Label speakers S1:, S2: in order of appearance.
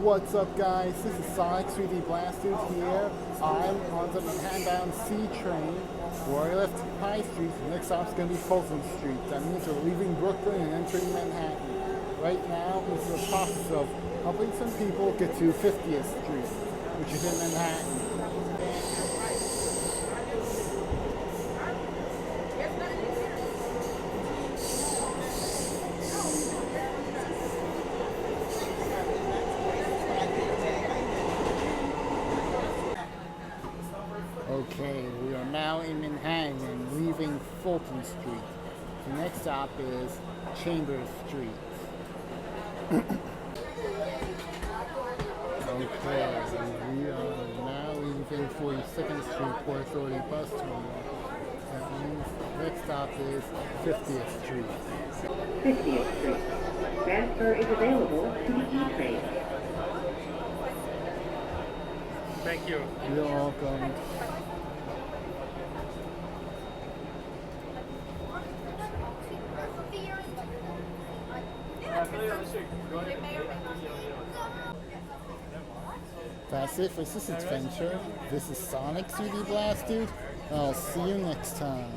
S1: What's up, guys? This is Sonic 3D Blasted here. I'm on the Manhattan-bound C train where I left High Street. The next stop's going to be Fulton Street. That means we're leaving Brooklyn and entering Manhattan. Right now, it's the process of helping some people get to 50th Street, which is in Manhattan. Okay, we are now in Manhattan and leaving Fulton Street. The next stop is Chambers Street. Okay, we are now leaving 42nd Street Port Authority bus terminal. That means the next stop is 50th Street.
S2: 50th Street. Transfer is available to the E-train.
S3: Thank you.
S1: You're welcome. That's it for this adventure. This is Sonic 3D Blasted. I'll see you next time.